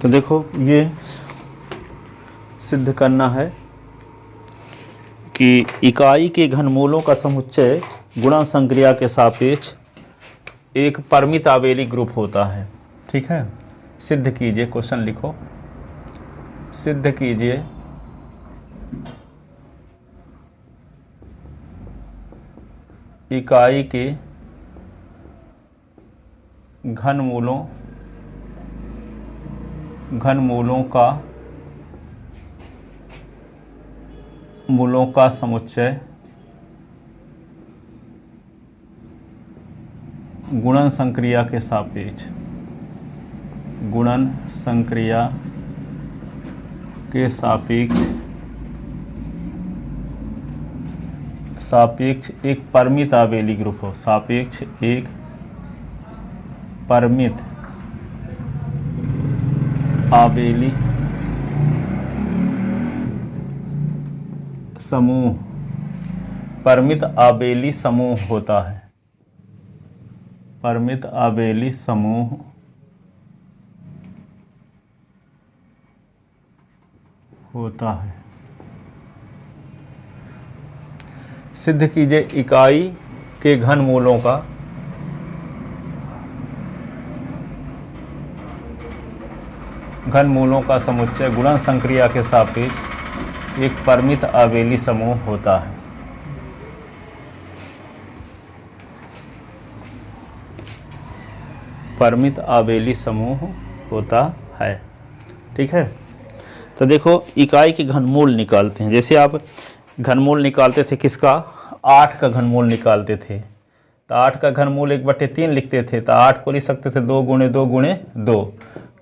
तो देखो ये सिद्ध करना है कि इकाई के घनमूलों का समुच्चय गुणन संक्रिया के सापेक्ष एक परिमित आवेली ग्रुप होता है। ठीक है, सिद्ध कीजिए, क्वेश्चन लिखो, सिद्ध कीजिए इकाई के घनमूलों का समुच्चय गुणन संक्रिया के सापेक्ष सापेक्ष एक परिमित आवेली ग्रुप हो, सापेक्ष एक परिमित आवेली समूह, परिमित आवेली समूह होता है, परिमित आवेली समूह होता है। सिद्ध कीजिए इकाई के घनमूलों का समुच्चय गुणन संक्रिया के सापेक्ष एक परिमित आवेली समूह होता है। परिमित आवेली समूह होता है। ठीक है, तो देखो इकाई के घनमूल निकालते हैं। जैसे आप घनमूल निकालते थे किसका, 8 का घनमूल निकालते थे, तो 8 का घनमूल 1/3 लिखते थे, तो 8 को लिख सकते थे 2 × 2 × 2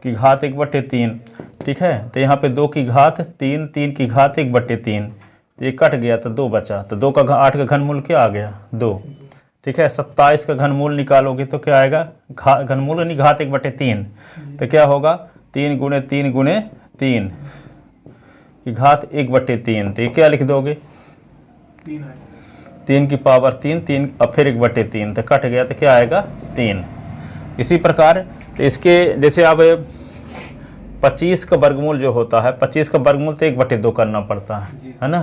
की घात 1/3। ठीक है, तो यहाँ पे 2 की घात 3, 3 की घात 1/3, तो ये कट गया तो 2 बचा, तो 2 का 8 का घनमूल क्या आ गया, 2। ठीक है, 27 का घनमूल निकालोगे तो क्या आएगा, घनमूल यानी घात 1/3, तो क्या होगा 3 × 3 × 3 की घात 1/3, तो ये क्या लिख दोगे 3 की पावर 3 अब फिर 1/3, तो कट गया तो क्या आएगा 3। इसी प्रकार तो इसके जैसे अब 25 का वर्गमूल जो होता है, 25 का वर्गमूल तो 1/2 करना पड़ता है ना,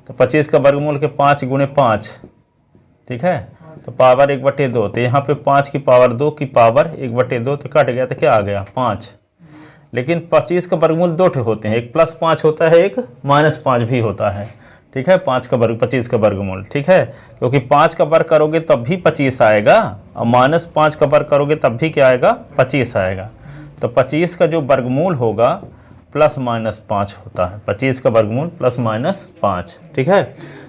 तो 25 का वर्गमूल के 5 × 5, ठीक है, तो पावर 1/2, तो यहाँ पे 5 की पावर 2 की पावर 1/2, तो कट गया तो क्या आ गया 5। लेकिन 25 का वर्गमूल 2 होते हैं, एक +5 होता है, एक -5 भी होता है। ठीक है, 25 का वर्गमूल, ठीक है, क्योंकि 5 का वर्ग करोगे तब भी 25 आएगा और -5 का वर्ग करोगे तब भी क्या आएगा 25 आएगा। तो 25 का जो वर्गमूल होगा +-5 होता है, 25 का वर्गमूल +-5। ठीक है,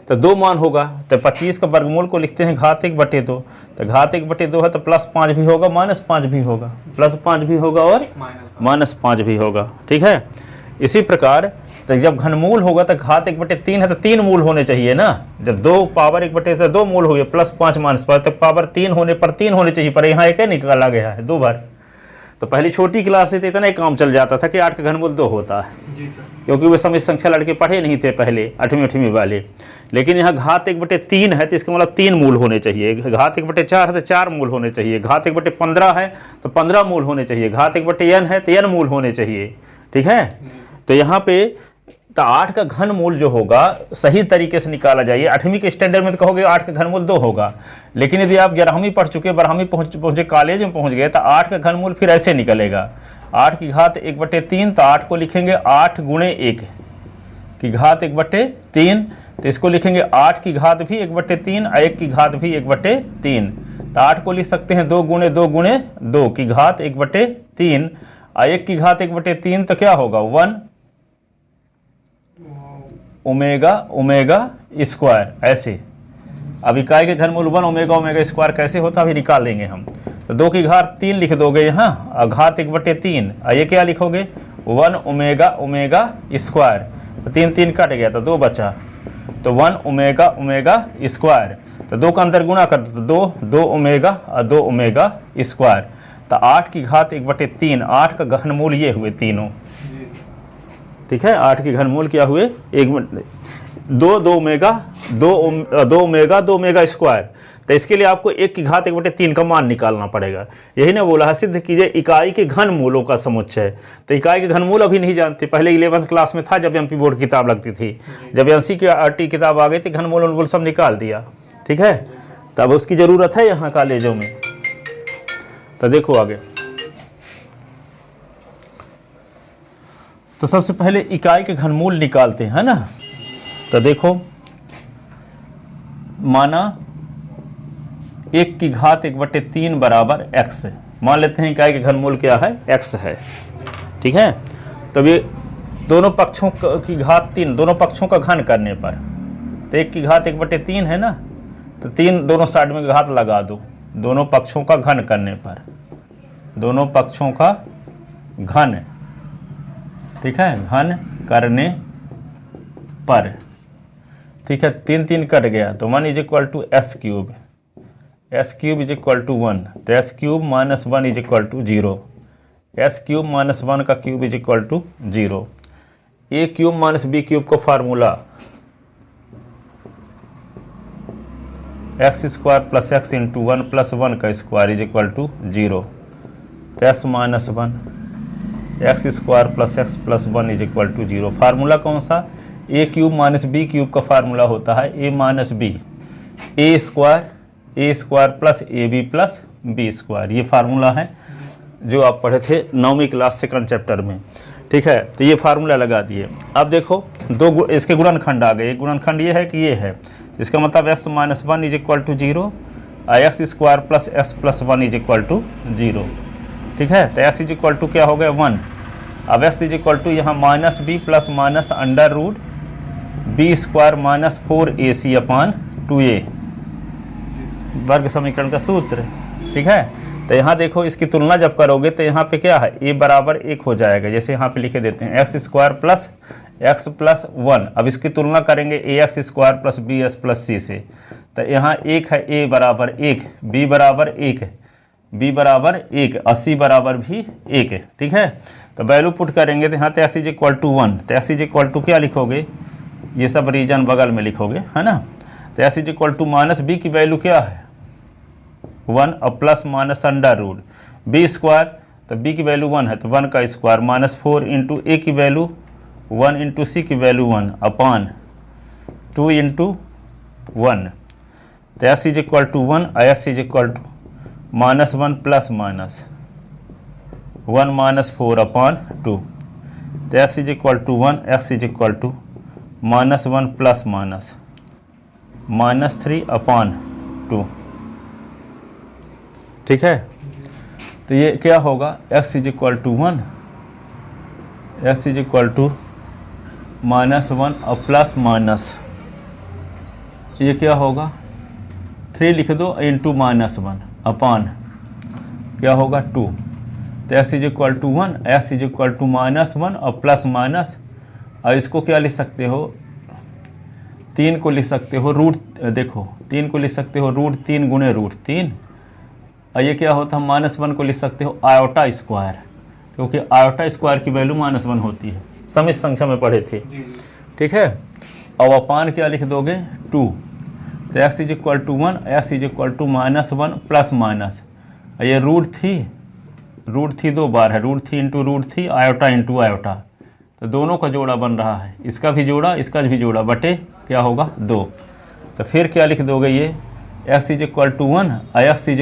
तो 2 मान होगा, तो 25 का वर्गमूल को लिखते हैं घात 1/2, तो घात 1/2 है तो +5 भी होगा -5 भी होगा, +5 भी होगा और -5 भी होगा। ठीक है, इसी प्रकार तो जब घनमूल होगा तो घात 1/3 है तो 3 मूल होने चाहिए ना, जब 2 पावर 1/3 2 मूल हुए, +5 -5 तो पावर 3 होने पर 3 होने चाहिए, पर यहाँ एक निकाला गया है 2 बार। तो पहली छोटी क्लास से तो इतना ही काम चल जाता था कि 8 का घनमूल 2 होता है, क्योंकि वे समित संख्या लड़के पढ़े नहीं थे पहले 8वीं वाले। लेकिन यहाँ घात 1/3 है तो इसका मतलब 3 मूल होने चाहिए, घात 1/4 है तो 4 मूल होने चाहिए, घात 1/15 है तो 15 मूल होने चाहिए, घात 1/n है तो n मूल होने चाहिए। ठीक है, तो यहाँ पे तो 8 का घनमूल जो होगा सही तरीके से निकाला जाइए। 8वीं के स्टैंडर्ड में तो कहोगे 8 का घनमूल 2 होगा, लेकिन यदि आप 11वीं पढ़ चुके, 12वीं पहुंचे कॉलेज में पहुंच गए, तो 8 का घनमूल फिर ऐसे निकलेगा, 8 की घात 1/3, तो 8 को लिखेंगे 8 × 1 की घात 1/3, तो इसको लिखेंगे 8 की घात भी 1/3 और 1 की घात भी 1/3, तो 8 को लिख सकते हैं 2 × 2 × 2 की घात 1/3 और 1 की घात 1/3, तो क्या होगा 1 ओमेगा स्क्वायर। ऐसे अब इकाई के घनमूल 1 ओमेगा स्क्वायर कैसे होता है अभी निकाल देंगे हम। तो 2 की घात 3 लिख दोगे यहाँ और घात 1/3, और ये क्या लिखोगे 1 ओमेगा स्क्वायर, तो 3 कट गया तो 2 बचा, तो 1 ओमेगा स्क्वायर, तो 2 का अंदर गुणा कर दो, 2 ओमेगा और 2 ओमेगा स्क्वायर, तो 8 की घात 1/3, 8 का घनमूल ये हुए तीनों। ठीक है, 8 के घनमूल क्या हुए 2 ओमेगा स्क्वायर, तो इसके लिए आपको 1 की घात 1/3 का मान निकालना पड़ेगा। यही ना बोला है, सिद्ध कीजिए इकाई के घन मूलों का समुच्चय। तो इकाई के घन मूल अभी नहीं जानते, पहले 11th क्लास में था जब एमपी बोर्ड की किताब लगती थी, जब एनसीईआरटी किताब आ गई थी घन मूल सब निकाल दिया, ठीक है। तब उसकी ज़रूरत है यहाँ कॉलेजों में। तो देखो आगे, तो सबसे पहले इकाई के घनमूल निकालते हैं ना। तो देखो, माना 1 की घात 1/3 बराबर x। मान लेते हैं इकाई के घनमूल क्या है, x है, ठीक है। तो ये दोनों पक्षों की घात 3, दोनों पक्षों का घन करने पर, तो 1 की घात 1/3 है ना, तो 3 दोनों साइड में घात लगा दो, दोनों पक्षों का घन करने पर, दोनों पक्षों का घन, ठीक है, घन करने पर, ठीक है। 3 3 कट गया, तो 1 = s³, s³ = 1, तो s³ - 1 = 0, s³ - 1 का क्यूब = 0। a³ - b³ का फार्मूला x² + x × 1 + 1 का स्क्वायर = 0, तो s - 1 x² + x + 1 = 0। फार्मूला कौन सा, a³ - b³ का फार्मूला होता है a - b, a² + ab + b²। ये फार्मूला है जो आप पढ़े थे 9वीं क्लास 2nd चैप्टर में, ठीक है। तो ये फार्मूला लगा दिए। अब देखो दो इसके गुणनखंड आ गए, एक गुणनखंड ये है कि ये है, इसका मतलब s - 1 = 0, x² + x + 1 = 0, ठीक है। तो s = क्या हो गया, 1। अब s = यहाँ -b + -√b² - 4ac/2a, वर्ग समीकरण का सूत्र, ठीक है। तो यहाँ देखो इसकी तुलना जब करोगे तो यहाँ पे क्या है, a बराबर 1 हो जाएगा, जैसे यहाँ पे लिखे देते हैं x² + x + 1। अब इसकी तुलना करेंगे ax² + bs + c से, तो यहाँ 1 है, a बराबर 1, b बराबर 1, b बराबर 1 और c बराबर भी 1 है, ठीक है। तो वैल्यू पुट करेंगे तो यहाँ तो s = 1, तो s = क्या लिखोगे, ये सब रीजन बगल में लिखोगे, है ना। तो s = -b की वैल्यू क्या है, 1 और प्लस माइनस √ b², तो b की वैल्यू 1 है तो 1 का स्क्वायर -4 × a की वैल्यू 1 × c की वैल्यू 1 अपान 2 × 1। तो s = 1 और s = -1 + -1 -4/2। तो s = 1, x = -1 + -3/2, ठीक है। तो ये क्या होगा, x = 1, x = -1 और प्लस माइनस, ये क्या होगा 3 लिख दो × -1 अपान क्या होगा 2। तो x = 1, x = -1 और प्लस माइनस, और इसको क्या लिख सकते हो, 3 को लिख सकते हो देखो 3 को लिख सकते हो √3 × √3, और ये क्या होता है -1 को लिख सकते हो आयोटा स्क्वायर, क्योंकि आयोटा स्क्वायर की वैल्यू -1 होती है, समित संख्या में पढ़े थे, ठीक है। और अपान क्या लिख दोगे 2। तो x = 1, x = -1 प्लस माइनस, ये √3 2 बार है, √3 × √3 आयोटा × आयोटा, तो दोनों का जोड़ा बन रहा है, इसका भी जोड़ा इसका भी जोड़ा बटे क्या होगा 2। तो फिर क्या लिख दोगे, ये x = 1 और x =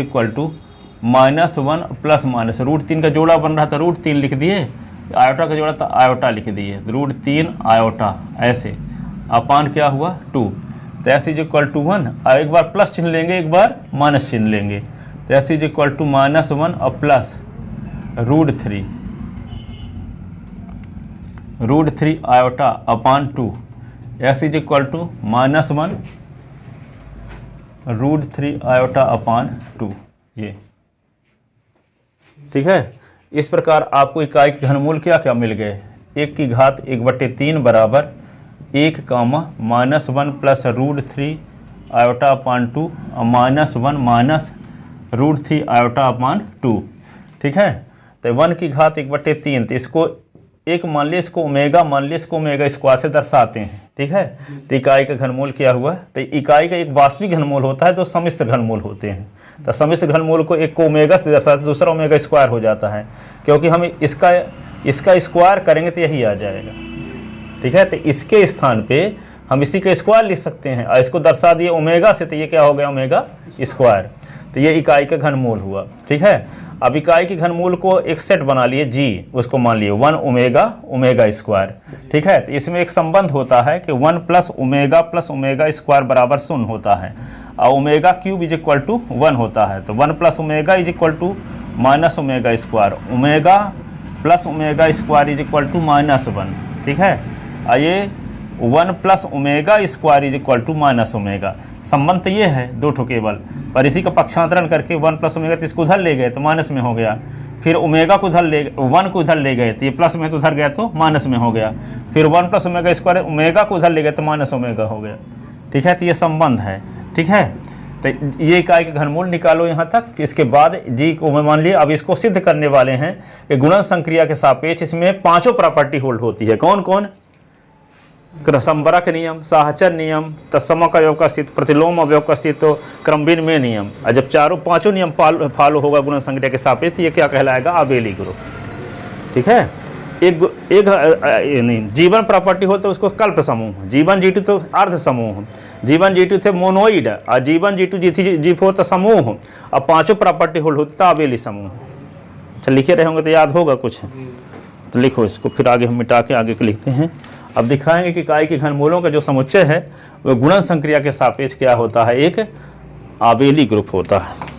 -1 प्लस माइनस, √3 का जोड़ा बन रहा था √3 लिख दिए, आयोटा का जोड़ा था आयोटा लिख दिए, √3 आयोटा ऐसे, अपान क्या हुआ 2। तो s = 1 और एक बार प्लस चिन्ह लेंगे एक बार माइनस चिन्ह लेंगे, तो s = -1 और प्लस √3 आयोटा अपान 2, s = -1 √3 आयोटा अपान 2, ये ठीक है। इस प्रकार आपको इकाई के घनमूल क्या क्या मिल गए, 1 की घात 1/3 बराबर 1, -1 प्लस √3 आयोटा अपान 2 और -1 √3 आयोटा अपान 2, ठीक है। तो 1 की घात 1/3, तो इसको एक मान लिया इसको ओमेगा, मान लिया इसको ओमेगा स्क्वायर से दर्शाते हैं, ठीक है। तो इकाई का घनमूल क्या हुआ, तो इकाई का एक वास्तविक घनमूल होता है, तो सम्मिश्र घनमूल होते हैं। तो सम्मिश्र घनमूल को एक को ओमेगा से दर्शाते, दूसरा ओमेगा स्क्वायर हो जाता है, क्योंकि हम इसका स्क्वायर करेंगे तो यही आ जाएगा, ठीक है। तो इसके स्थान पे हम इसी का स्क्वायर लिख सकते हैं, और इसको दर्शा दिए ओमेगा से, तो ये क्या हो गया, ओमेगा स्क्वायर। तो ये इकाई का घनमूल हुआ, ठीक है। अब इकाई के घनमूल को एक सेट बना लिए जी, उसको मान लिए 1 ओमेगा स्क्वायर, ठीक है। तो इसमें एक संबंध होता है कि 1 प्लस ओमेगा स्क्वायर बराबर 0 होता है, और omega cube is equal to 1 होता है। तो 1 plus omega is equal to minus omega square, omega plus omega square is equal to -1, ठीक है। और ये 1 plus omega square is equal to minus omega, संबंध तो ये है दो ठो केवल, पर इसी का पक्षांतरण करके 1 प्लस ओमेगा, तो इसको उधर ले गए तो माइनस में हो गया, फिर ओमेगा को उधर ले 1 को उधर ले गए तो ये प्लस में, तो उधर गया तो माइनस में हो गया, फिर 1 प्लस ओमेगा स्क्वायर ओमेगा को उधर ले गए तो माइनस ओमेगा हो गया, ठीक है। तो ये संबंध है, ठीक है। तो ये इकाई का घनमूल निकालो यहाँ तक। इसके बाद जी को मैं मान लिया, अब इसको सिद्ध करने वाले हैं कि गुणन संक्रिया के सापेक्ष इसमें 5 प्रॉपर्टी होल्ड होती है। कौन कौन, समवरक नियम, साहचर्य नियम, तत्समक अवयव का अस्तित्व, प्रतिलोम अवयव का अस्तित्व, क्रमविनिमय नियम। और जब पांचों नियम फॉलो होगा गुणन संक्रिया के सापेक्ष, ये क्या कहलाएगा, आबेली ग्रुप, ठीक है। एक जीवन प्रॉपर्टी हो तो उसको कल्प समूह, जीवन G2 तो अर्ध समूह, जीवन G2 थे मोनोइड, और जीवन G2 G4 तो समूह, अब 5 प्रॉपर्टी होल्ड होता है आबेली समूह। अच्छा लिखे रहे होंगे तो याद होगा कुछ, तो लिखो इसको, फिर आगे हम मिटा के आगे को लिखते हैं। अब दिखाएंगे कि इकाई के घनमूलों का जो समुच्चय है वह गुणन संक्रिया के सापेक्ष क्या होता है, एक आबेली ग्रुप होता है।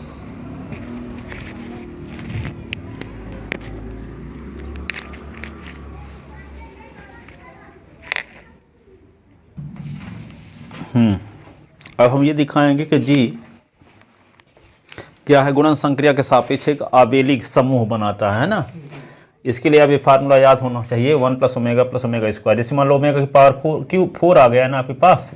अब हम ये दिखाएंगे कि जी क्या है, गुणन संक्रिया के सापेक्ष एक आबेली समूह बनाता है ना। इसके लिए अब ये फार्मूला याद होना चाहिए, 1 प्लस ओमेगा स्क्वायर। जैसे मान लो ओमेगा की पावर क्यूब 4 आ गया है ना आपके पास,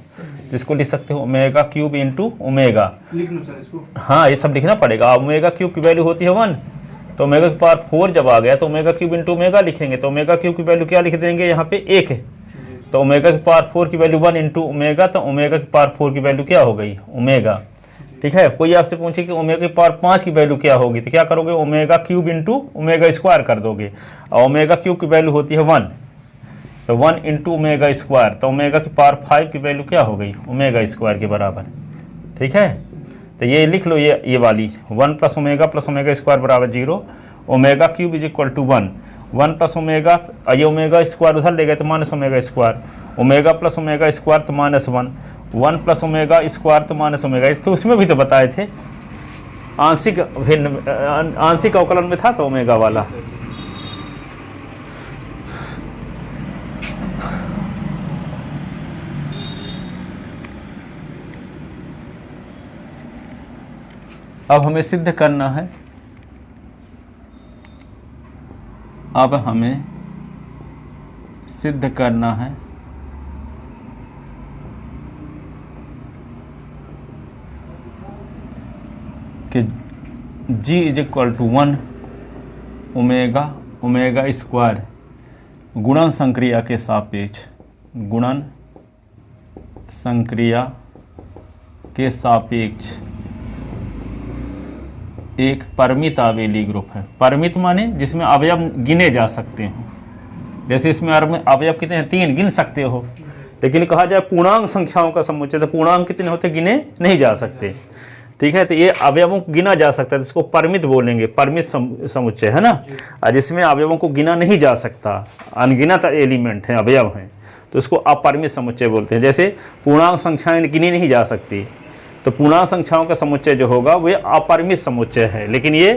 तो इसको लिख सकते हो ओमेगा क्यूब इंटू ओमेगा, लिख लो सर इसको, हाँ ये सब लिखना पड़ेगा। ओमेगा क्यूब की वैल्यू होती है 1, तो ओमेगा की पावर 4 जब आ गया तो ओमेगा क्यूब इंटू ओमेगा लिखेंगे, तो ओमेगा क्यूब की वैल्यू क्या लिख देंगे यहाँ पे 1 है, तो ओमेगा की पावर 4 की वैल्यू 1 इंटू ओमेगा, तो ओमेगा की पावर 4 की वैल्यू क्या हो गई, ओमेगा, ठीक है। कोई आपसे पूछे कि ओमेगा की पावर 5 की वैल्यू क्या होगी, तो क्या करोगे, omega cube into omega square कर दोगे, और ओमेगा क्यूब की वैल्यू होती है 1, तो 1 इंटू ओमेगा स्क्वायर, तो ओमेगा की पावर 5 की वैल्यू क्या हो गई, ओमेगा स्क्वायर के बराबर, ठीक है। तो ये लिख लो, ये वाली 1 प्लस ओमेगा स्क्वायर बराबर 0, omega cube is equal to 1 plus omega, ये ओमेगा स्क्वायर उधर ले गए तो minus omega square, omega plus omega square तो -1 प्लस ओमेगा स्क्वायर तो माइनस ओमेगा, तो उसमें भी तो बताए थे आंशिक भिन्न, आंशिक अवकलन में था तो ओमेगा वाला। अब हमें सिद्ध करना है, अब हमें सिद्ध करना है कि G is equal to 1 omega square गुणन संक्रिया के सापेक्ष, गुणन संक्रिया के सापेक्ष एक परिमित आबेली ग्रुप है। परिमित माने जिसमें अवयव गिने जा सकते हो, जैसे इसमें अवयव कितने हैं, 3 गिन सकते हो, लेकिन कहा जाए पूर्णांक संख्याओं का समुच्चय तो पूर्णांक कितने होते गिने नहीं जा सकते, ठीक है। तो ये अवयवों को गिना जा सकता है, जिसको परिमित बोलेंगे, परिमित समुच्चय है ना। और जिसमें अवयवों को गिना नहीं जा सकता, अनगिनत एलिमेंट हैं, अवयव हैं, तो उसको अपरिमित समुच्चय बोलते हैं। जैसे पूर्णांक संख्याएं गिनी नहीं जा सकती, तो पूर्णांक संख्याओं का समुच्चय जो होगा वो अपरिमित समुच्चय है, लेकिन ये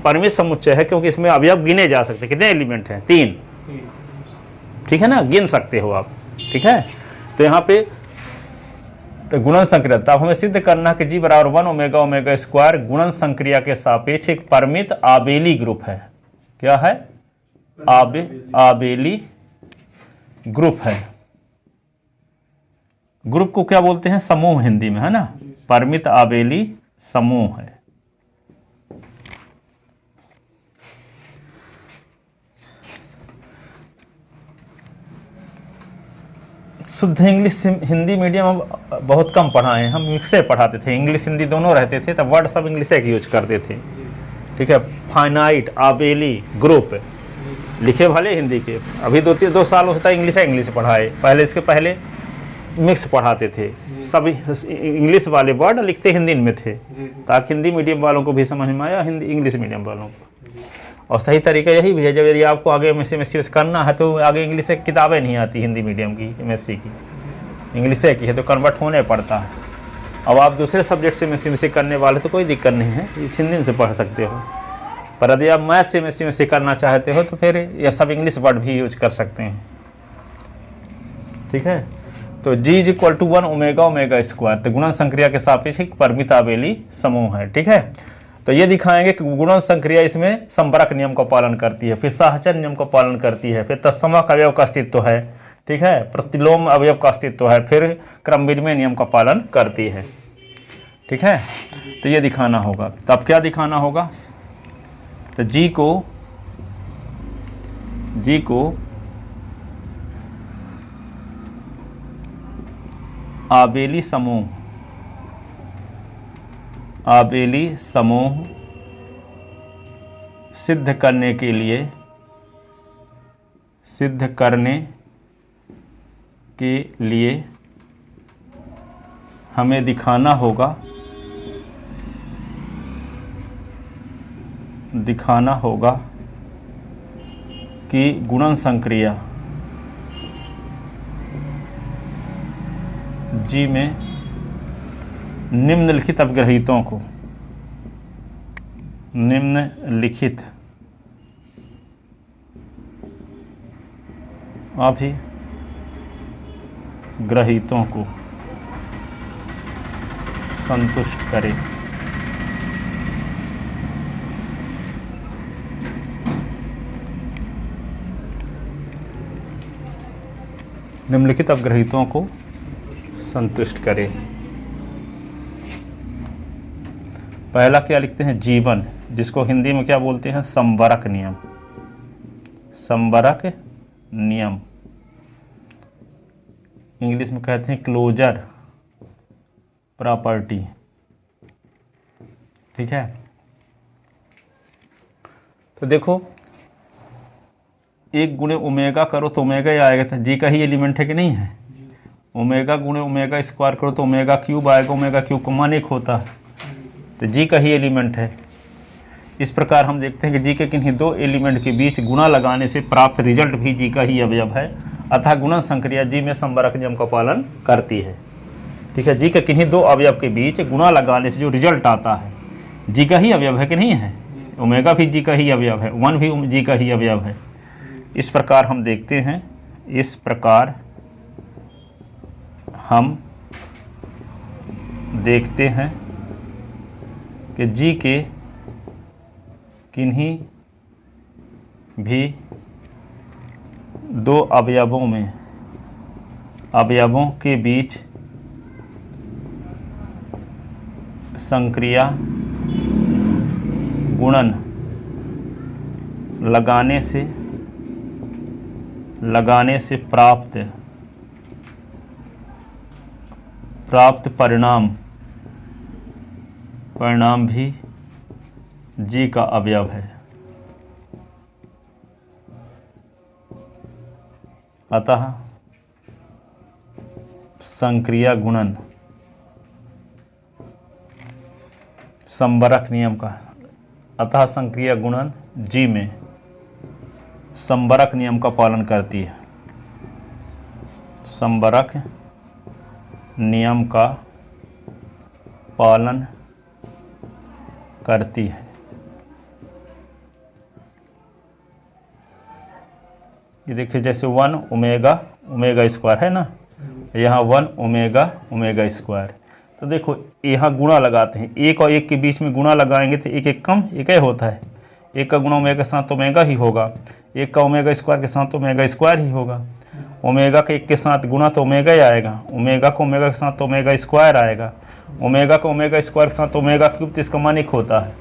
परिमित समुच्चय है क्योंकि इसमें अवयव गिने जा सकते। कितने एलिमेंट हैं, 3, ठीक है ना, गिन सकते हो आप, ठीक है। तो यहाँ पे तो गुणन संक्रिया, अब हमें सिद्ध करना है कि G बराबर 1 ओमेगा स्क्वायर गुणन संक्रिया के सापेक्ष एक परिमित आबेली ग्रुप है। क्या है, आबेली ग्रुप है। ग्रुप को क्या बोलते हैं, समूह हिंदी में, है ना। परिमित आबेली समूह है। शुद्ध इंग्लिश हिंदी मीडियम अब बहुत कम पढ़ाए हैं, हम मिक्स से पढ़ाते थे, इंग्लिश हिंदी दोनों रहते थे, तब वर्ड सब इंग्लिश के यूज करते थे। ठीक है, फाइनाइट, आबेली, ग्रुप लिखे भले हिंदी के, अभी 2 साल होता है इंग्लिश पढ़ाए, पहले इसके पहले मिक्स पढ़ाते थे, सभी इंग्लिश वाले वर्ड लिखते हिंदी में थे, ताकि हिंदी मीडियम वालों को भी समझ में आया, हिंदी इंग्लिश मीडियम वालों को। और सही तरीका यही भी है, जब यदि आपको आगे एमएससी करना है तो आगे इंग्लिश से किताबें नहीं आती हिंदी मीडियम की, एमएससी की इंग्लिश से की है तो कन्वर्ट होने पड़ता है। अब आप दूसरे सब्जेक्ट से एमएससी करने वाले तो कोई दिक्कत नहीं है, इस हिंदी से पढ़ सकते हो, पर यदि आप मैथ से एमएससी करना चाहते हो तो फिर यह सब इंग्लिश वर्ड भी यूज कर सकते हैं। ठीक है, तो G = 1 ओमेगा स्क्वायर, तो गुणन संक्रिया के सापेक्ष एक परिमित आबेली समूह है। ठीक है, तो ये दिखाएंगे कि गुणन संक्रिया इसमें संबरक नियम का पालन करती है, फिर साहचर्य नियम का पालन करती है, फिर तत्समक अवयव का अस्तित्व है। ठीक है, प्रतिलोम अवयव का अस्तित्व है, फिर क्रम विनिमय नियम का पालन करती है। ठीक है, तो ये दिखाना होगा। तब क्या दिखाना होगा, तो G को आबेली समूह सिद्ध करने के लिए हमें दिखाना होगा कि गुणन संक्रिया G में निम्नलिखित अवग्रहीतों को अभिग्रहीतों को संतुष्ट करे। निम्नलिखित अवग्रहीतों को संतुष्ट करे। पहला क्या लिखते हैं, जीवन, जिसको हिंदी में क्या बोलते हैं, संबरक नियम, इंग्लिश में कहते हैं क्लोजर प्रॉपर्टी। ठीक है, तो देखो 1 गुणे ओमेगा करो तो ओमेगा ही आएगा, तो जी का ही एलिमेंट है कि नहीं है। ओमेगा गुणे ओमेगा स्क्वायर करो तो ओमेगा क्यूब आएगा, ओमेगा क्यूब का मान 1 होता है, तो जी का ही एलिमेंट है। इस प्रकार हम देखते हैं कि जी के किन्हीं 2 एलिमेंट के बीच गुणा लगाने से प्राप्त रिजल्ट भी जी का ही अवयव है, अतः गुणन संक्रिया जी में संबरक नियम का पालन करती है। ठीक है, जी के किन्हीं 2 अवयव के बीच गुणा लगाने से जो रिजल्ट आता है जी का ही अवयव है कि नहीं है, ओमेगा भी जी का ही अवयव है, 1 भी जी का ही अवयव है। इस प्रकार हम देखते हैं, इस प्रकार हम देखते हैं कि जी के किन्हीं भी 2 अवयवों के बीच संक्रिया गुणन लगाने से प्राप्त परिणाम भी जी का अवयव है। अतः संक्रिया गुणन संबरक नियम का, अतः संक्रिया गुणन जी में संबरक नियम का पालन करती है, संबरक नियम का पालन करती है। ये देखिए, जैसे 1 ओमेगा स्क्वायर है ना, यहाँ 1 ओमेगा स्क्वायर, तो देखो यहाँ गुणा लगाते हैं, 1 और 1 के बीच में गुणा लगाएंगे तो 1 1 कम 1 ही होता है, 1 का गुणा ओमेगा के साथ ओमेगा ही होगा, 1 का ओमेगा स्क्वायर के साथ ओमेगा स्क्वायर ही होगा, ओमेगा के 1 के साथ गुणा तो ओमेगा ही आएगा, ओमेगा को ओमेगा के साथ ओमेगा स्क्वायर आएगा, ओमेगा का ओमेगा स्क्वायर के साथ ओमेगा क्यूब, तो इसका मान 1 होता है।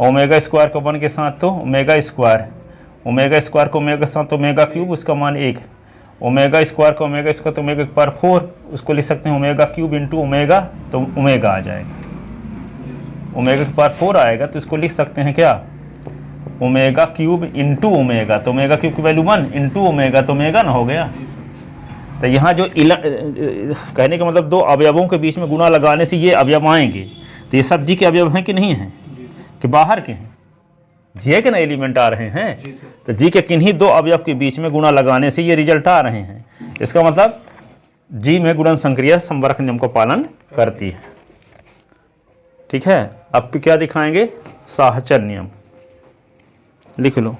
ओमेगा स्क्वायर को 1 के साथ तो ओमेगा स्क्वायर, ओमेगा स्क्वायर को ओमेगा के साथ ओमेगा क्यूब, उसका मान 1, ओमेगा स्क्वायर का ओमेगा स्क्वायर तो ओमेगा पर 4, उसको लिख सकते हैं ओमेगा क्यूब इंटू ओमेगा, तो ओमेगा आ जाएगा। ओमेगा के पावर 4 आएगा तो इसको लिख सकते हैं क्या, ओमेगा क्यूब इंटू ओमेगा, तो ओमेगा क्यूब की वैल्यू 1 इंटू ओमेगा, तो ओमेगा ना हो गया। तो यहाँ जो कहने का मतलब 2 अवयवों के बीच में गुणा लगाने से ये अवयव आएंगे, तो ये सब जी के अवयव हैं कि नहीं हैं, कि बाहर के हैं, जी के ना एलिमेंट आ रहे हैं, तो जी के किन्हीं 2 अवयव के बीच में गुणा लगाने से ये रिजल्ट आ रहे हैं। इसका मतलब जी में गुणन संक्रिया संवर्ग नियम का पालन करती है। ठीक है, अब क्या दिखाएंगे, साहचर्य नियम, लिख लो।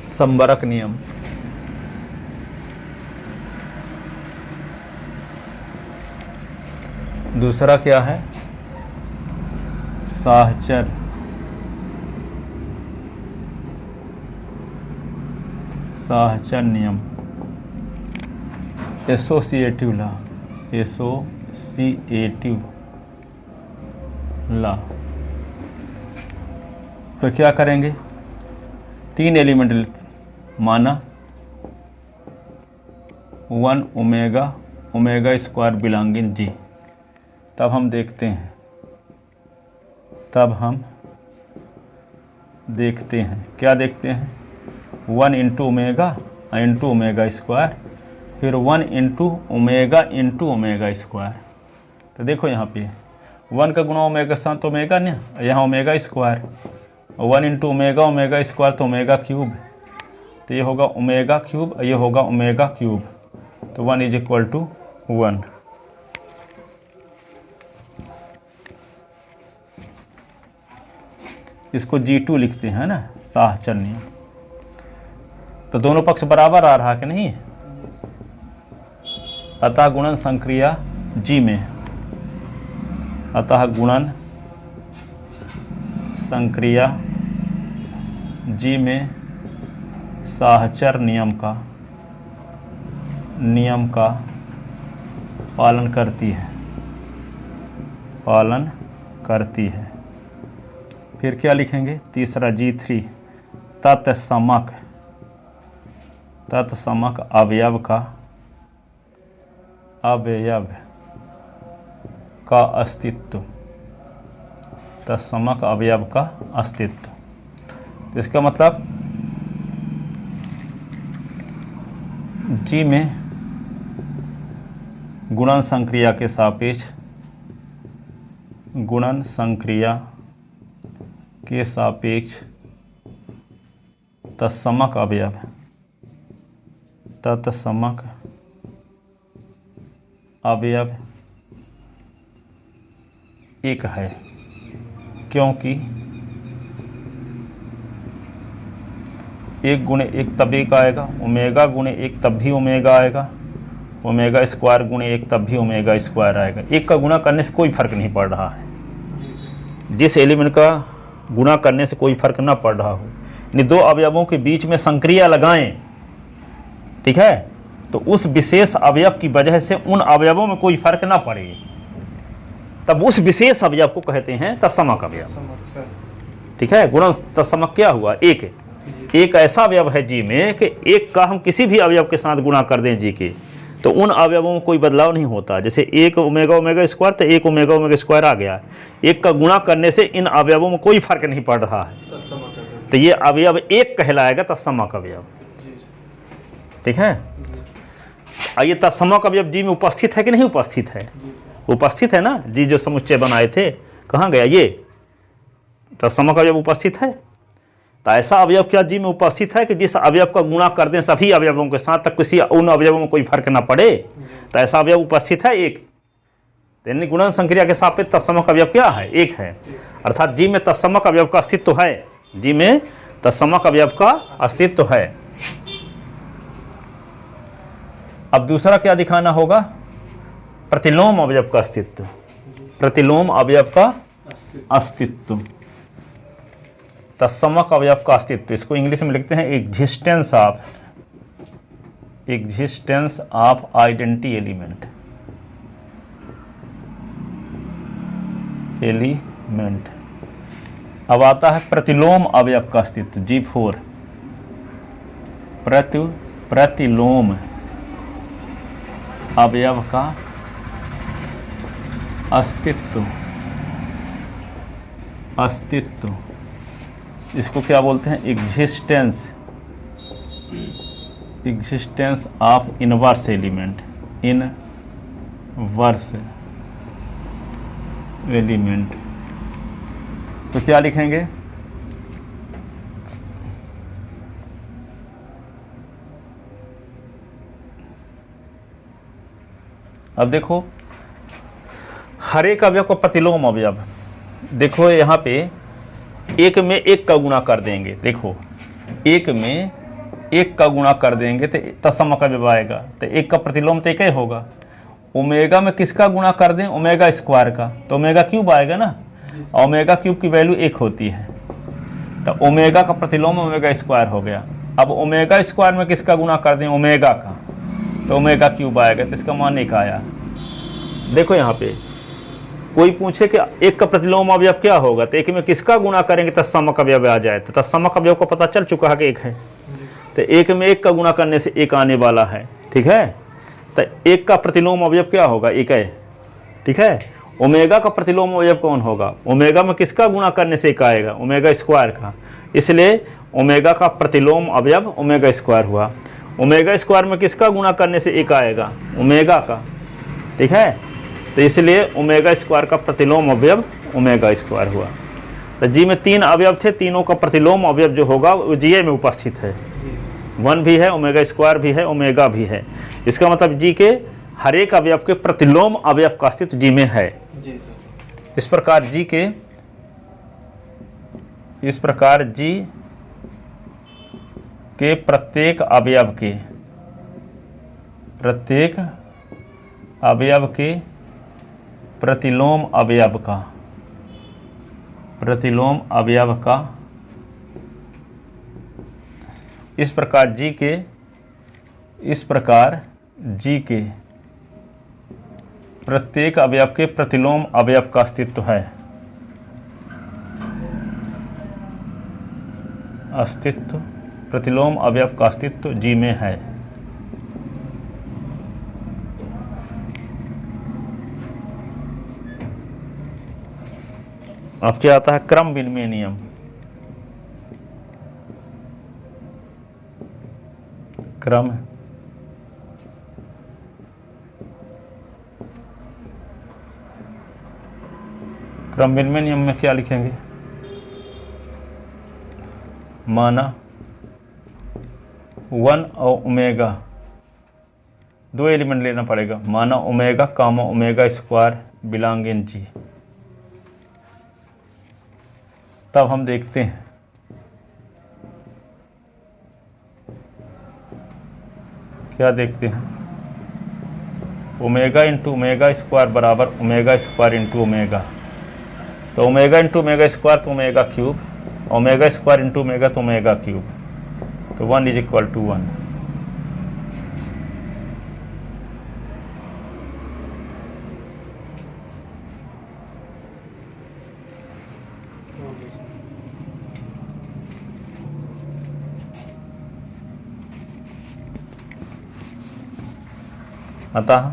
संवर्ग नियम, दूसरा क्या है, साहचर्य। साहचर्य नियम, एसोसिएटिव लॉ, एसोसिएटिव लॉ। तो क्या करेंगे, 3 एलिमेंट माना, 1 ओमेगा, ओमेगा स्क्वायर बिलोंगिंग जी। तब हम देखते हैं, क्या देखते हैं, 1 into omega into omega square, फिर 1 इंटू ओमेगा स्क्वायर। तो देखो यहाँ पे 1 का गुणा ओमेगा के साथ ओमेगा ना, यहाँ omega square, 1 into omega square तो ओमेगा क्यूब, तो ये होगा ओमेगा क्यूब, ये होगा ओमेगा क्यूब, तो 1 इज इक्वल टू 1। इसको G2 लिखते हैं ना, साहचर्य नियम। तो दोनों पक्ष बराबर आ रहा कि नहीं, अतः गुणन संक्रिया G में, अतः गुणन संक्रिया G में साहचर्य नियम का पालन करती है। फिर क्या लिखेंगे, तीसरा G3, तत्समक अवयव का अस्तित्व, तत्समक अवयव का अस्तित्व। तो इसका मतलब जी में गुणन संक्रिया के सापेक्ष तत्समक अवयव एक है, क्योंकि 1 गुणे 1 तब 1 आएगा, ओमेगा गुणे 1 तब भी ओमेगा आएगा, ओमेगा स्क्वायर गुणे 1 तब भी ओमेगा स्क्वायर आएगा। 1 का गुणा करने से कोई फर्क नहीं पड़ रहा है, जिस एलिमेंट का गुणा करने से कोई फर्क ना पड़ रहा हो, यानी 2 अवयवों के बीच में संक्रिया लगाएं, ठीक है, तो उस विशेष अवयव की वजह से उन अवयवों में कोई फर्क ना पड़े, तब उस विशेष अवयव को कहते हैं तत्समक अवयव। ठीक है, गुणन तत्समक क्या हुआ, एक ऐसा अवयव है जी में कि 1 का हम किसी भी अवयव के साथ गुणा कर दें जी के, तो उन अवयवों में कोई बदलाव नहीं होता। जैसे 1 ओमेगा स्क्वायर, तो 1 ओमेगा स्क्वायर आ गया, 1 का गुणा करने से इन अवयवों में कोई फर्क नहीं पड़ रहा है, तो ये अवयव 1 कहलाएगा तत्समक अवयव। ठीक है, आइए, तत्समक अवयव जी में उपस्थित है कि नहीं उपस्थित है, उपस्थित है ना, जी जो समुच्चय बनाए थे, कहाँ गया ये तत्समक अवयव उपस्थित है। तो ऐसा अवयव क्या जी में उपस्थित है कि जिस अवयव का गुणा कर दें सभी अवयवों के साथ, तक किसी उन अवयवों में कोई फर्क ना पड़े, तो ऐसा अवयव उपस्थित है 1। यानी गुणन संक्रिया के सापेक्ष तत्समक अवयव क्या है, 1 है, अर्थात जी में तत्समक अवयव का अस्तित्व है, जी में तत्समक अवयव का अस्तित्व है। अब दूसरा क्या दिखाना होगा, प्रतिलोम अवयव का अस्तित्व, प्रतिलोम अवयव का अस्तित्व, तत्समक अवयव का अस्तित्व। इसको इंग्लिश में लिखते हैं existence existence of identity element. अब आता है प्रतिलोम अवयव का अस्तित्व, G4 प्रतिलोम अवयव का अस्तित्व इसको क्या बोलते हैं? Existence of inverse element. तो क्या लिखेंगे? अब देखो हर एक अवयव को प्रतिलोम अवयव, देखो यहाँ पे एक में एक का गुणा कर देंगे, देखो एक में एक का गुणा कर देंगे तो तत्समक अवयव आएगा, तो एक का प्रतिलोम तो एक ही होगा। ओमेगा में किसका गुणा कर दें? ओमेगा स्क्वायर का, तो ओमेगा क्यूब आएगा ना, ओमेगा क्यूब की वैल्यू 1 होती है, तो ओमेगा का प्रतिलोम ओमेगा स्क्वायर हो गया। अब ओमेगा स्क्वायर में किसका गुणा कर दें? ओमेगा का, तो ओमेगा क्यूब आएगा, तो इसका मान 1 आया। देखो यहाँ पे कोई पूछे कि एक का प्रतिलोम अवयव क्या होगा, तो एक में किसका गुणा करेंगे तत्समक अवयव आ जाए, तो तत्समक अवयव को पता चल चुका है कि 1 है, तो एक में एक का गुणा करने से 1 आने वाला है, ठीक है। तो एक का प्रतिलोम अवयव क्या होगा? 1 है, ठीक है। ओमेगा का प्रतिलोम अवयव कौन होगा? ओमेगा में किसका गुणा करने से 1 आएगा? ओमेगा स्क्वायर का, इसलिए ओमेगा का प्रतिलोम अवयव ओमेगा स्क्वायर हुआ। ओमेगा स्क्वायर में किसका गुणा करने से 1 आएगा? ओमेगा का, ठीक है, तो इसलिए ओमेगा स्क्वायर का प्रतिलोम अवयव ओमेगा स्क्वायर हुआ। तो जी में 3 अवयव थे, तीनों का प्रतिलोम अवयव जो होगा वो जी में उपस्थित है, 1 भी है, ओमेगा स्क्वायर भी है, ओमेगा भी है। इसका मतलब जी के हर एक अवयव के प्रतिलोम अवयव का अस्तित्व जी में है। इस प्रकार जी के प्रत्येक अवयव के प्रतिलोम अवयव का इस प्रकार जी के प्रत्येक अवयव के प्रतिलोम अवयव का अस्तित्व है। प्रतिलोम अवयव का अस्तित्व जी में है। अब क्या आता है? क्रम विनिमय नियम। क्रम विनिमय नियम में क्या लिखेंगे? माना 1 और ओमेगा, 2 एलिमेंट लेना पड़ेगा, माना omega comma omega square belong in G. तब हम देखते हैं क्या देखते हैं, ओमेगा इंटू ओमेगा स्क्वायर बराबर ओमेगा स्क्वायर इंटू ओमेगा, तो ओमेगा इंटू ओमेगा स्क्वायर तो omega cube, omega square into omega तो ओमेगा क्यूब, तो 1 = 1। अतः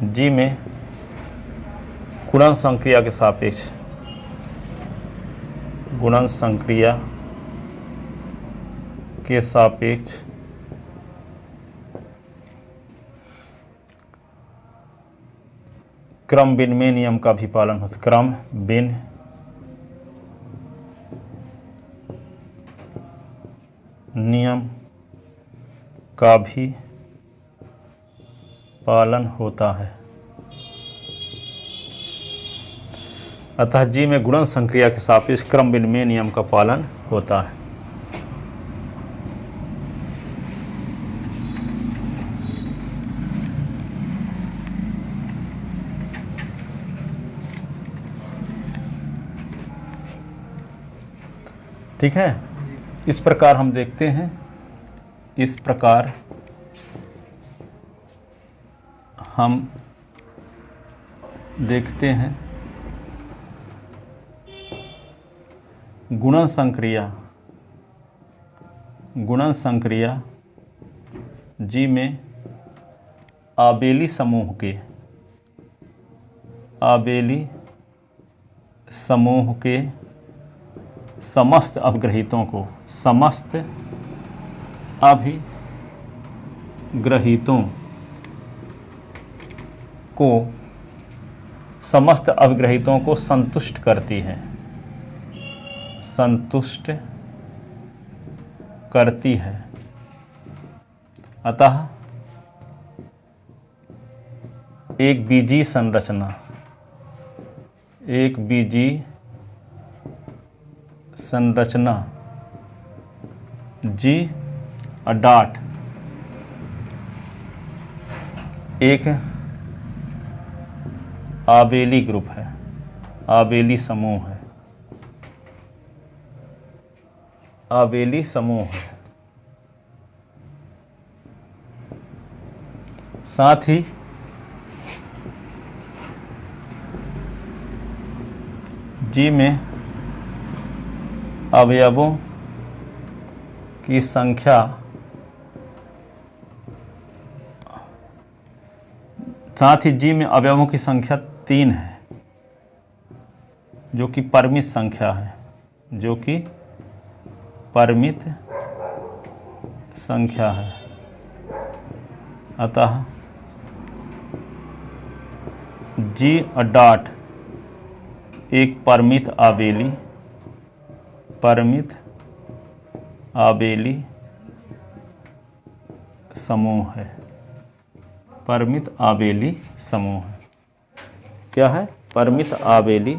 जी में गुणन संक्रिया के सापेक्ष क्रम विनिमय नियम का भी पालन होता है। क्रम विनिमय नियम का भी पालन होता है। अतः जी में गुणन संक्रिया के सापेक्ष क्रम विनिमय नियम का पालन होता है। ठीक है। इस प्रकार हम देखते हैं, इस प्रकार हम देखते हैं गुणन संक्रिया जी में आबेली समूह के समस्त अभिग्रहीतों को समस्त अभिग्रहीतों को संतुष्ट करती है। अतः एक बीजीय संरचना जी अडॉट एक आबेली ग्रुप है, आबेली समूह है, आबेली समूह है। साथ ही जी में अवयवों की संख्या जी में अवयवों की संख्या 3 है, जो कि परिमित संख्या है, अतः जी अडॉट एक परिमित आबेली समूह है, परिमित आबेली समूह है। क्या है? परिमित आबेली